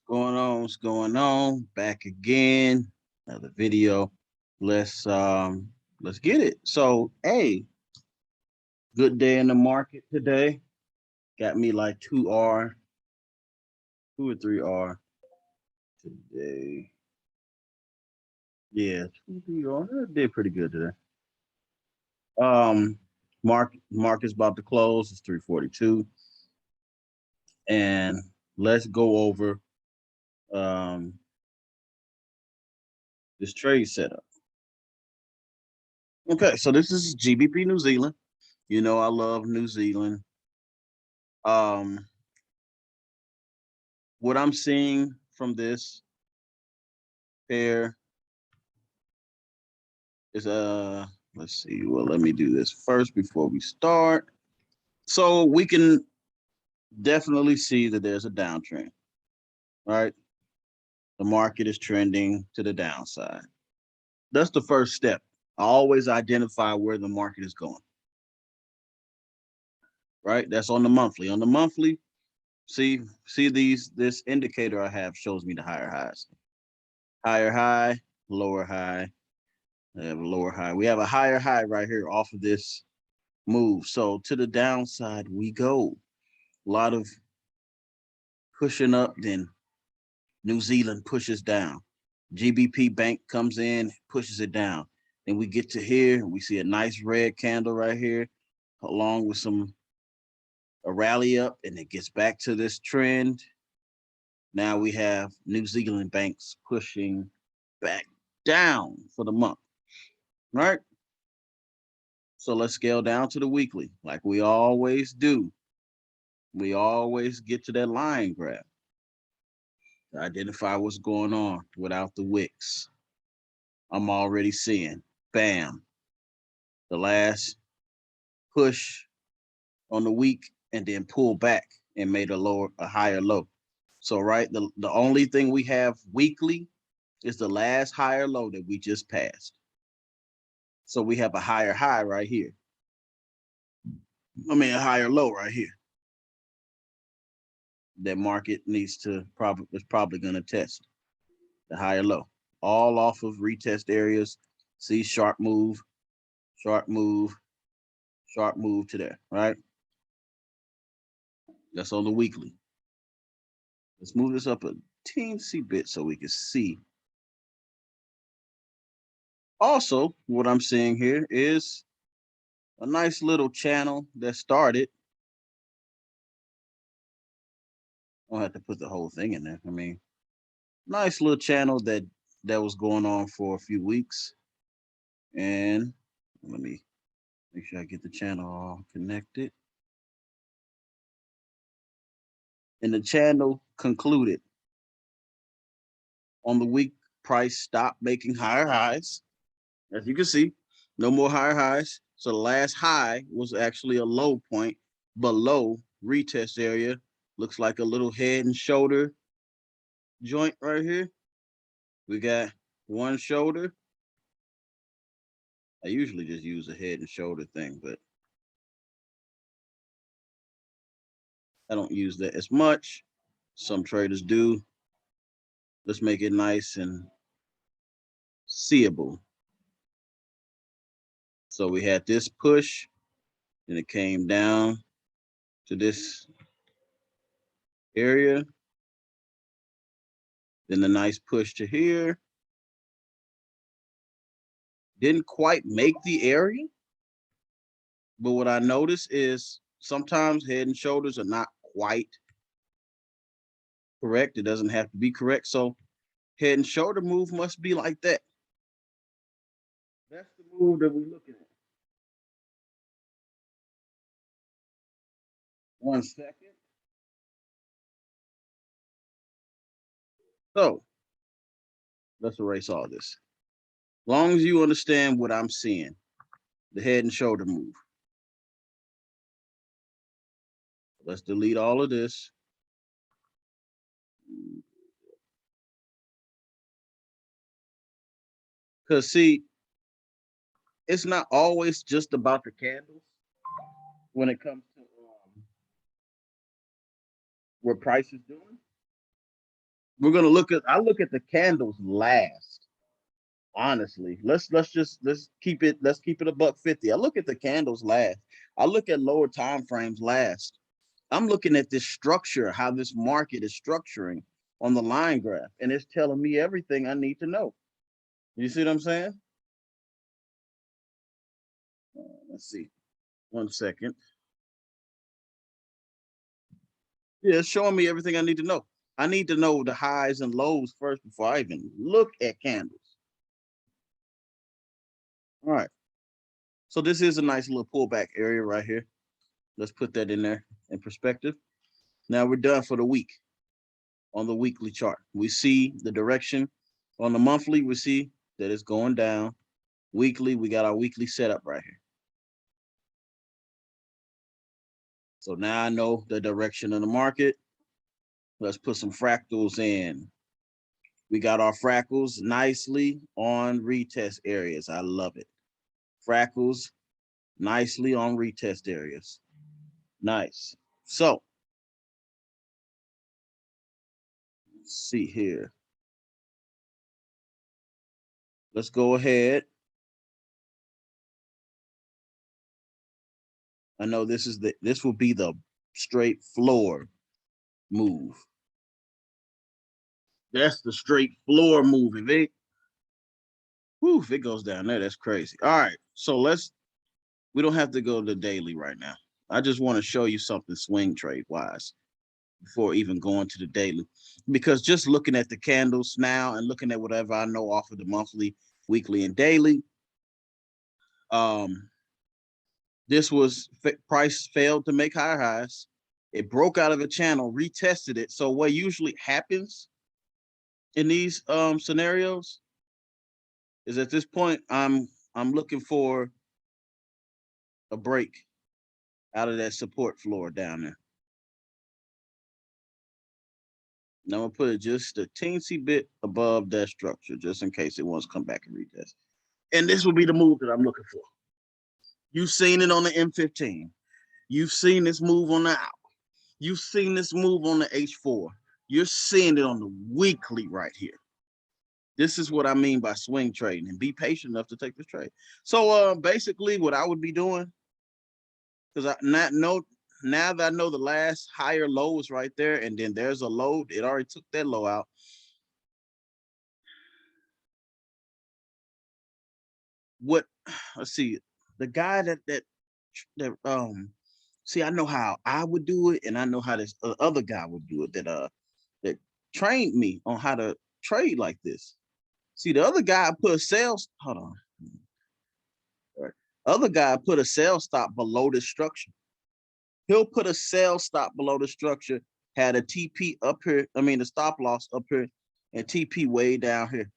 Going on? What's going on? Back again. Another video. Let's get it. So, hey, good day in the market today. Got me like 2R, 2 or 3R today. Yeah, 2 3R. Did pretty good today. Um, market's about to close. It's 3:42, and let's go over um this trade setup. Okay, so this is GBP New Zealand. You know I love New Zealand. Um, what I'm seeing from this pair is let's see. Well, let me do this first before we start. So we can definitely see that there's a downtrend, right? The market is trending to the downside. That's the first step. I always identify where the market is going, right? That's on the monthly. On the monthly, see this indicator I have shows me the higher highs. Higher high, lower high. I have a lower high. We have a higher high right here off of this move. So to the downside we go. A lot of pushing up, then New Zealand pushes down. GBP Bank comes in, pushes it down. Then we get to here, we see a nice red candle right here, along with a rally up, and it gets back to this trend. Now we have New Zealand banks pushing back down for the month, right? So let's scale down to the weekly, like we always do. We always get to that line graph to identify what's going on without the wicks. I'm already seeing, bam, the last push on the week and then pull back and made a higher low. So right, the only thing we have weekly is the last higher low that we just passed. So we have a higher high right here. I mean a higher low right here. That market needs to probably going to test the higher low, all off of retest areas. See sharp move, sharp move to there, right? That's on the weekly. Let's move this up a teensy bit so we can see. Also, what I'm seeing here is a nice little channel that started. I don't have to put the whole thing in there. I mean, nice little channel that was going on for a few weeks. And let me make sure I get the channel all connected. And the channel concluded on the week. Price stopped making higher highs. As you can see, no more higher highs. So the last high was actually a low point below retest area. Looks like a little head and shoulder joint right here. We got one shoulder. I usually just use a head and shoulder thing, but I don't use that as much. Some traders do. Let's make it nice and seeable. So we had this push, and it came down to this area. Then the nice push to here. Didn't quite make the area, but what I noticed is sometimes head and shoulders are not quite correct. It doesn't have to be correct. So head and shoulder move must be like that. That's the move that we're looking at. 1 second. So let's erase all this. As long as you understand what I'm seeing, the head and shoulder move. Let's delete all of this. Because see, it's not always just about the candles when it comes to what price is doing. We're gonna I look at the candles last. Honestly, let's keep it a $1.50. I look at the candles last. I look at lower time frames last. I'm looking at this structure, how this market is structuring on the line graph, and it's telling me everything I need to know. You see what I'm saying? Let's see. 1 second. Yeah, it's showing me everything I need to know. I need to know the highs and lows first before I even look at candles. All right. So this is a nice little pullback area right here. Let's put that in there in perspective. Now we're done for the week. On the weekly chart, we see the direction. On the monthly, we see that it's going down. Weekly, we got our weekly setup right here. So now I know the direction of the market. Let's put some fractals in. We got our fractals nicely on retest areas. I love it. Fractals nicely on retest areas. Nice. So let's see here. Let's go ahead. I know this will be the straight floor move. That's the straight floor move. If it goes down there, that's crazy. All right, so we don't have to go to the daily right now. I just want to show you something swing trade wise before even going to the daily, because just looking at the candles now and looking at whatever I know off of the monthly, weekly, and daily, this was price failed to make higher highs. It broke out of a channel, retested it. So what usually happens in these scenarios is at this point I'm looking for a break out of that support floor down there. Now I'm gonna put it just a teensy bit above that structure, just in case it wants to come back and retest. And this will be the move that I'm looking for. You've seen it on the M15. You've seen this move on the hour. You've seen this move on the H4. You're seeing it on the weekly right here. This is what I mean by swing trading, and be patient enough to take this trade. So basically what I would be doing, because now that I know the last higher low is right there, and then there's a low, it already took that low out. Let's see, the guy that see, I know how I would do it, and I know how this other guy would do it that trained me on how to trade like this. See, the other guy put a sales, hold on. Right. Other guy put a sell stop below the structure. He'll put a sell stop below the structure, had a TP up here, the stop loss up here, and TP way down here.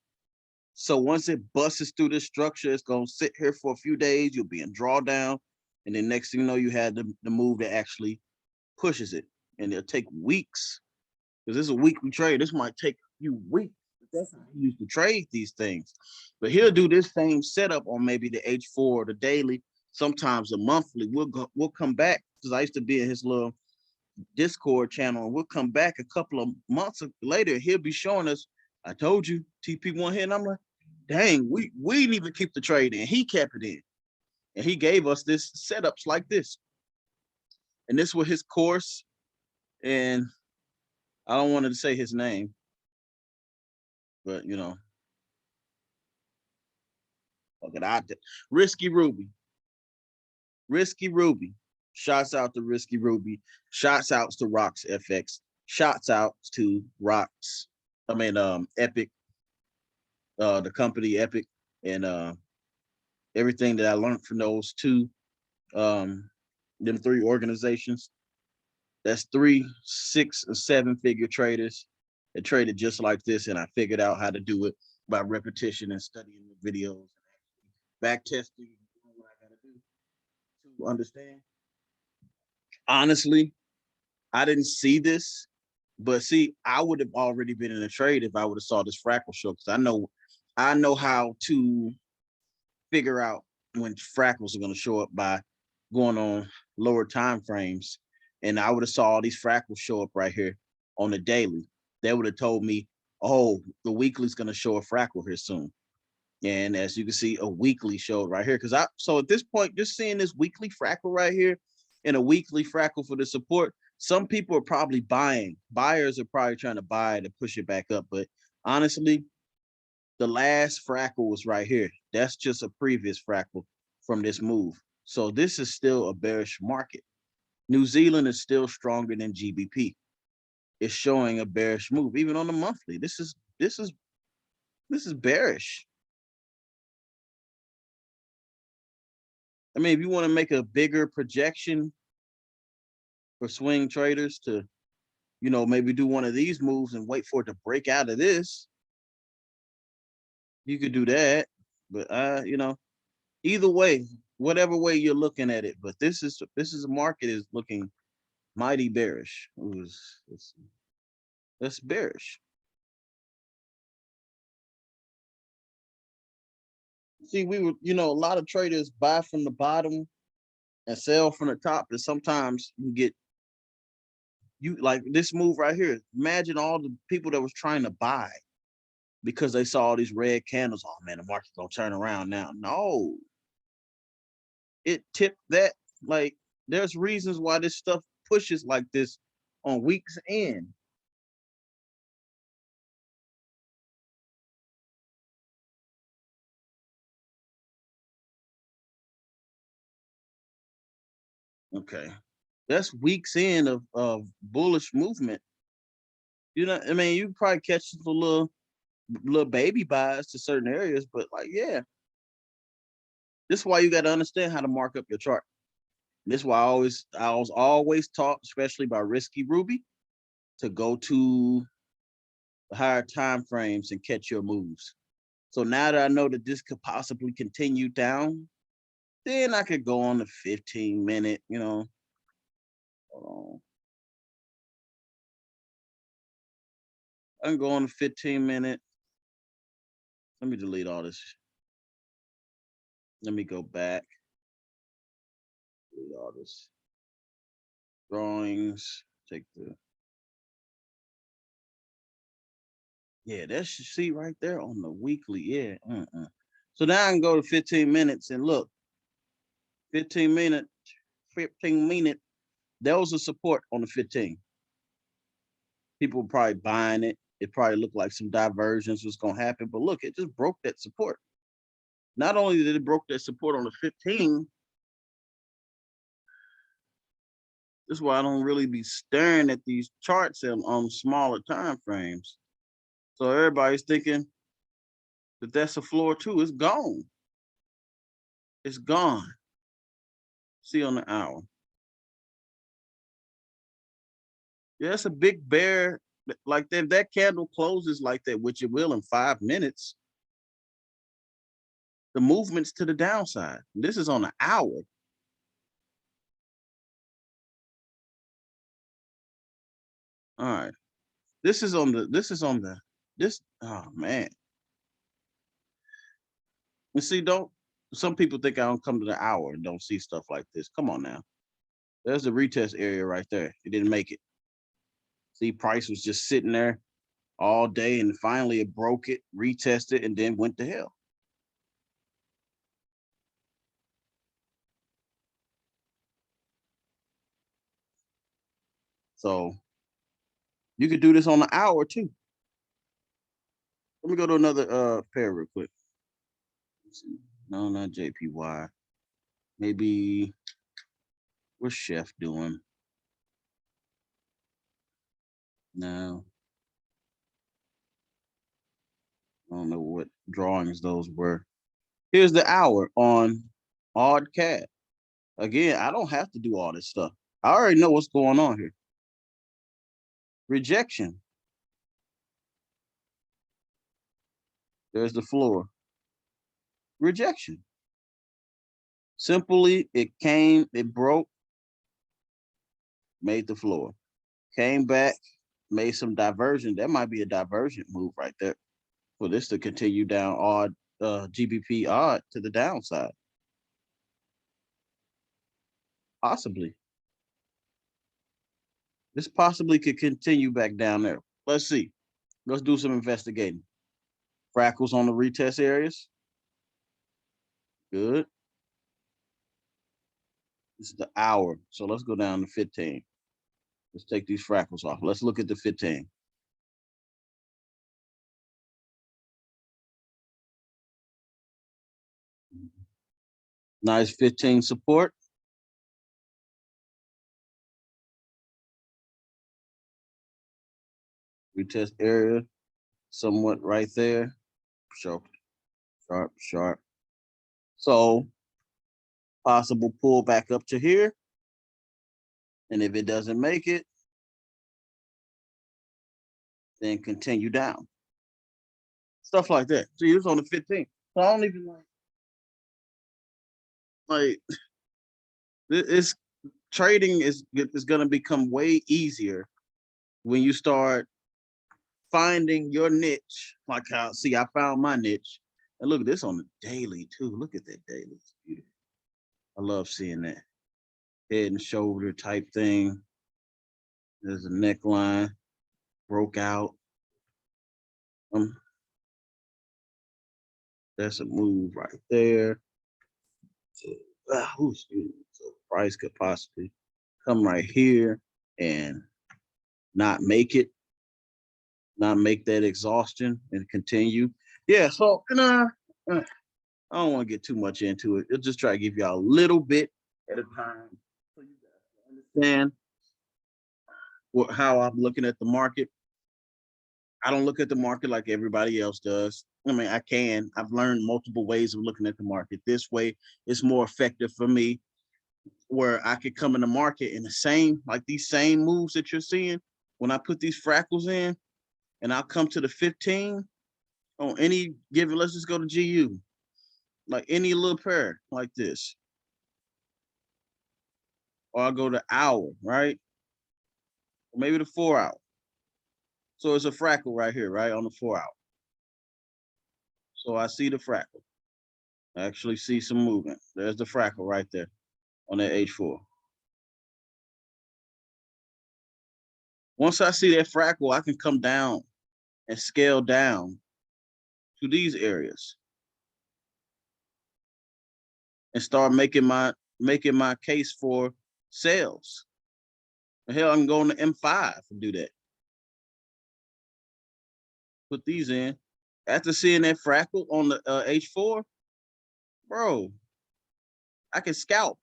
So once it busts through this structure, it's gonna sit here for a few days. You'll be in drawdown, and then next thing you know, you had the move that actually pushes it, and it'll take weeks because this is a weekly trade. This might take a few weeks. That's how he used to trade these things. But he'll do this same setup on maybe the H4 or the daily, sometimes the monthly. We'll come back because I used to be in his little Discord channel, and we'll come back a couple of months later. He'll be showing us, I told you, TP1 here, and I'm like, dang, we didn't even keep the trade in. He kept it in, and he gave us this setups like this. And this was his course, and I don't want to say his name, but fuck it out there. Risky Ruby. Shouts out to Risky Ruby. Shouts out to Rocks FX. Shouts out to Rocks. Epic. The company Epic, and everything that I learned from those two, them three organizations. That's 3, 6, and 7-figure traders that traded just like this, and I figured out how to do it by repetition and studying the videos, back testing, doing what I gotta do to understand. Honestly, I didn't see this, but see, I would have already been in a trade if I would have saw this fractal show, because I know how to figure out when fractals are going to show up by going on lower time frames. And I would have saw all these fractals show up right here on the daily. They would have told me Oh, the weekly's going to show a fractal here soon. And as you can see, a weekly showed right here. So at this point, just seeing this weekly fractal right here and a weekly fractal for the support, some people are probably buying. Buyers are probably trying to buy to push it back up. But honestly, the last fractal was right here. That's just a previous fractal from this move. So this is still a bearish market. New Zealand is still stronger than GBP. It's showing a bearish move, even on the monthly. This is bearish. I mean, if you want to make a bigger projection for swing traders to, maybe do one of these moves and wait for it to break out of this, you could do that. But either way, whatever way you're looking at it, but this is a market is looking mighty bearish. That's bearish. See, we were, a lot of traders buy from the bottom and sell from the top, and sometimes you like this move right here. Imagine all the people that was trying to buy because they saw all these red candles. Oh man, the market's gonna turn around now. No, it tipped that. Like, there's reasons why this stuff pushes like this on weeks end. Okay, that's weeks in of bullish movement. I mean, you probably catch the little baby buys to certain areas, but like, yeah, this is why you got to understand how to mark up your chart. This is why I was always taught, especially by Risky Ruby, to go to the higher time frames and catch your moves. So now that I know that this could possibly continue down, then I could go on the 15-minute, hold on. I can go on the 15-minute. Let me delete all this. Let me go back. Delete all this. Drawings. Take the. Yeah, that's, you see right there on the weekly. Yeah. So now I can go to 15 minutes and look. 15 minute. There was a support on the 15. People were probably buying it. It probably looked like some diversions was going to happen, but look, it just broke that support. Not only did it broke that support on the 15, this is why I don't really be staring at these charts on smaller time frames. So everybody's thinking that that's a floor too. It's gone. It's gone. See on the hour. Yeah, it's a big bear. Like that, if that candle closes like that, which it will in 5 minutes, the movement's to the downside. This is on the hour. All right. This is on the, oh man. You see, some people think I don't come to the hour and don't see stuff like this. Come on now. There's the retest area right there. It didn't make it. See, price was just sitting there all day and finally it broke it, retested, and then went to hell. So you could do this on the hour too. Let me go to another pair real quick. No, not JPY. Maybe what's Chef doing? No. I don't know what drawings those were. Here's the hour on Odd Cat. Again, I don't have to do all this stuff. I already know what's going on here. Rejection. There's the floor. Rejection. Simply, it broke, made the floor. Came back, made some diversion. That might be a divergent move right there for this to continue down odd, GBP odd to the downside. Possibly. This possibly could continue back down there. Let's see. Let's do some investigating. Frackles on the retest areas. Good. This is the hour. So let's go down to 15. Let's take these frackles off. Let's look at the 15. Nice 15 support. Retest area, somewhat right there. Sharp, sharp, sharp. So possible pull back up to here. And if it doesn't make it, then continue down. Stuff like that. So it's on the 15th. So I don't even like it's trading is going to become way easier when you start finding your niche. Like how, see, I found my niche. And look at this on the daily too. Look at that daily. It's beautiful. I love seeing that. Head and shoulder type thing. There's a neckline, broke out. That's a move right there. So, so price could possibly come right here and not make it, not make that exhaustion and continue. Yeah, so I don't want to get too much into it. I'll just try to give y'all a little bit at a time so you guys understand how I'm looking at the market. I don't look at the market like everybody else does. I mean, I can. I've learned multiple ways of looking at the market. This way is more effective for me, where I could come in the market in the same, like these same moves that you're seeing. When I put these frackles in and I'll come to the 15 on any given, let's just go to GU, like any little pair like this. Or I'll go to hour, right? Or maybe the 4 hour. So it's a frackle right here, right? On the 4 hour. So I see the frackle. I actually see some movement. There's the frackle right there on that H4. Once I see that frackle, I can come down and scale down to these areas and start making my case for sales. Hell, I can go on the M5 and do that. Put these in. After seeing that frackle on the H4, bro, I can scalp.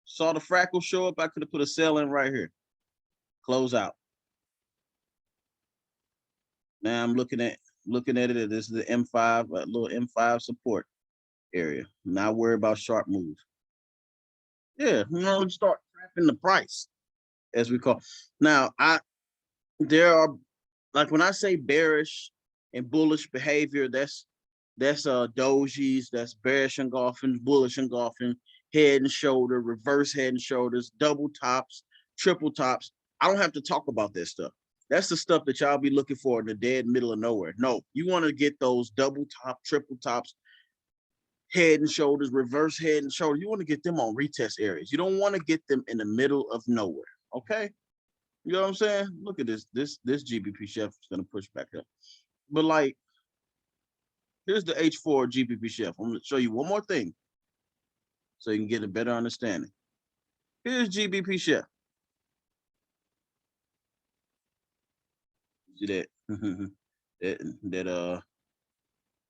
Saw the frackle show up, I could have put a sell in right here. Close out. Now I'm looking at it. This is the M5, a little M5 support area. Not worry about sharp moves. Yeah, start trapping the price, as we call. Now, there are, like when I say bearish and bullish behavior, that's dojis, that's bearish engulfing, bullish engulfing, head and shoulder, reverse head and shoulders, double tops, triple tops. I don't have to talk about that stuff. That's the stuff that y'all be looking for in the dead middle of nowhere. No, you want to get those double top, triple tops, head and shoulders, reverse head and shoulder. You want to get them on retest areas. You don't want to get them in the middle of nowhere. Okay. You know what I'm saying? Look at this. This GBP chef is gonna push back up. But like, here's the H4 GBP chef. I'm gonna show you one more thing so you can get a better understanding. Here's GBP chef. See that? that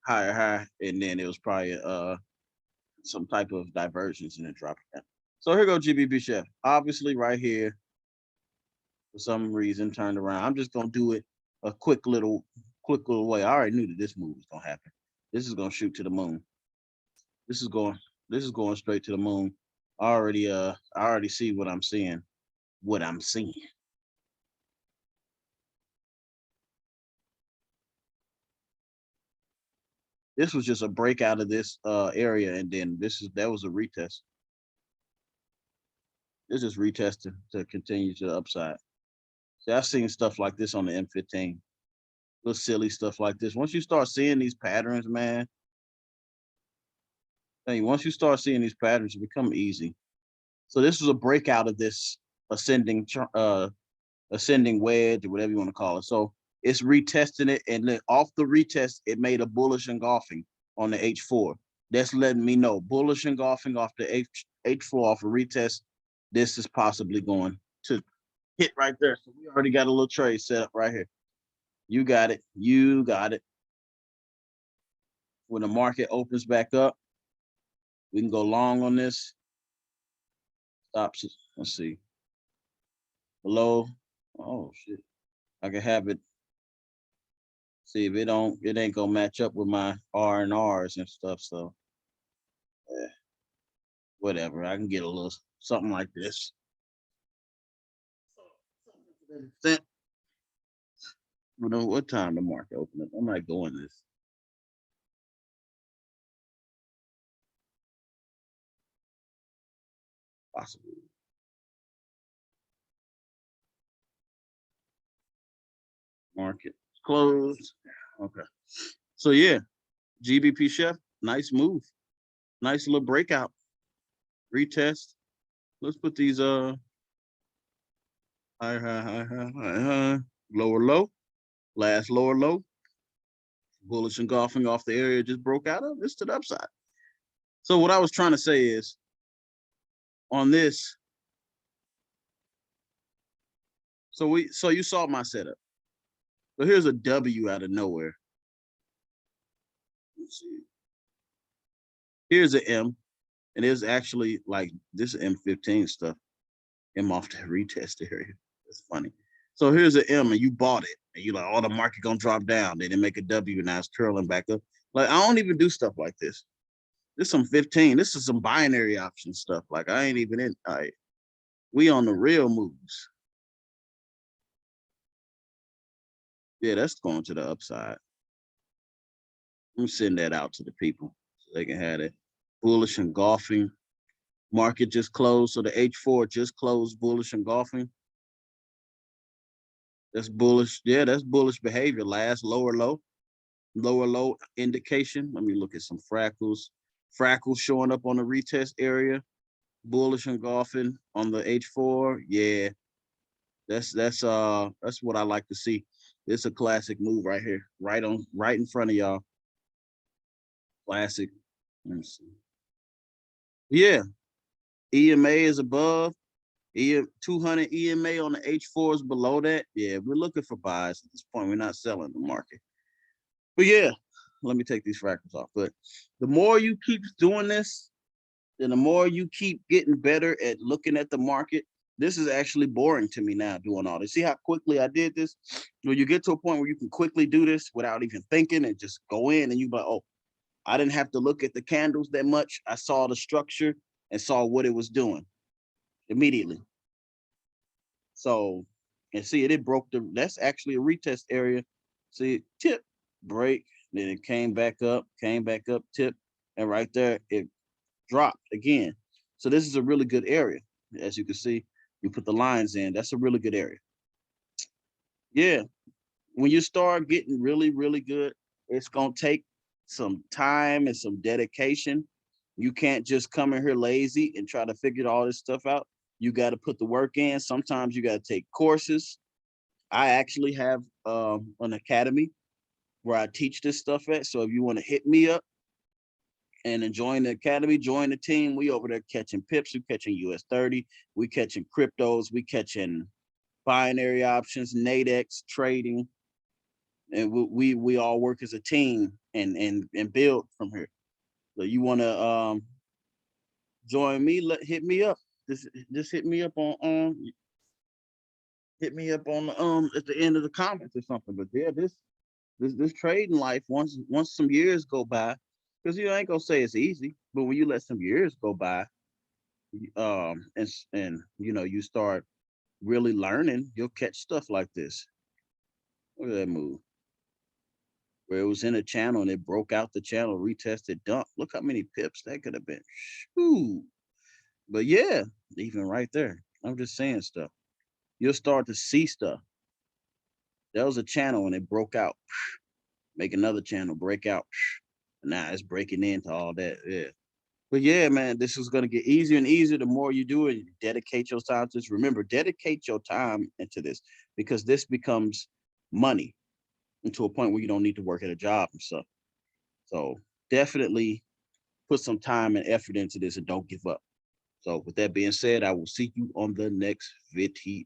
higher high, and then it was probably some type of divergence and then dropping down. So here go GBP chef. Obviously, right here, for some reason, turned around. I'm just gonna do it a quick little way. I already knew that this move was gonna happen. This is gonna shoot to the moon. This is going straight to the moon. I already see what I'm seeing. This was just a breakout of this area, and then that was a retest. This is retesting to continue to the upside. See, I've seen stuff like this on the M15. Little silly stuff like this. Once you start seeing these patterns, man, once you start seeing these patterns, it become easy. So this was a breakout of this ascending wedge, or whatever you want to call it. So It's retesting it, and then off the retest, it made a bullish engulfing on the H4. That's letting me know bullish engulfing off the H4 off a retest. This is possibly going to hit right there. So we already got a little trade set up right here. You got it. You got it. When the market opens back up, we can go long on this. Stops. Let's see. Below. Oh shit. I can have it. See if it ain't gonna match up with my R and R's and stuff. So whatever. I can get a little something like this. You know what time the market open up? I might go in this. Possibly. Market closed. Okay. So yeah, GBP chef, nice move. Nice little breakout. Retest. Let's put these high, lower low. Last lower low. Bullish engulfing off the area just broke out of this to the upside. So what I was trying to say is on this. So you saw my setup. So here's a W out of nowhere. Let's see. Here's an M, and it's actually like this M15 stuff. M off the retest area. That's funny. So here's an M, and you bought it, and you're like, oh, the market gonna drop down. They didn't make a W, now it's curling back up. Like I don't even do stuff like this. This is some 15. This is some binary option stuff. Like I ain't even in. We on the real moves. Yeah, that's going to the upside. I'm send that out to the people so they can have it. Bullish engulfing. Market just closed, so the H4 just closed bullish engulfing. That's bullish. Yeah, that's bullish behavior. Last lower low indication. Let me look at some frackles. Frackles showing up on the retest area. Bullish engulfing on the H4. Yeah, that's what I like to see. It's a classic move right here, right in front of y'all. Classic. Let me see. Yeah, EMA is above. 200 EMA on the H4 is below that. Yeah, we're looking for buys at this point. We're not selling the market. But yeah, let me take these fractals off. But the more you keep doing this, then the more you keep getting better at looking at the market. This is actually boring to me now doing all this. See how quickly I did this? When you get to a point where you can quickly do this without even thinking and just go in and you be like, oh, I didn't have to look at the candles that much. I saw the structure and saw what it was doing immediately. So, and see it broke that's actually a retest area. See, tip, break, then it came back up, tip, and right there it dropped again. So this is a really good area. As you can see, you put the lines in, that's a really good area. Yeah, when you start getting really, really good, it's gonna take some time and some dedication. You can't just come in here lazy and try to figure all this stuff out. You got to put the work in. Sometimes you got to take courses. I actually have an academy where I teach this stuff at. So if you want to hit me up and join the academy, join the team. We over there catching pips, we catching US 30, we catching cryptos, we catching binary options, Nadex trading, and we all work as a team and build from here. So you want to join me? Hit me up. Just hit me up on hit me up on at the end of the comments or something. But yeah, this trading life once some years go by, because you ain't gonna say it's easy, but when you let some years go by, and you know you start really learning, you'll catch stuff like this. Look at that move. Where it was in a channel and it broke out the channel, retested, dump. Look how many pips that could have been. Shoo. But yeah, even right there, I'm just saying stuff. You'll start to see stuff. There was a channel and it broke out. Make another channel, break out. And now it's breaking into all that. Yeah. But yeah, man, this is gonna get easier and easier the more you do it. You dedicate your time to this. Remember, dedicate your time into this because this becomes money. into a point where you don't need to work at a job and stuff. So definitely put some time and effort into this and don't give up. So with that being said, I will see you on the next video.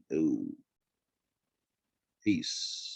Peace.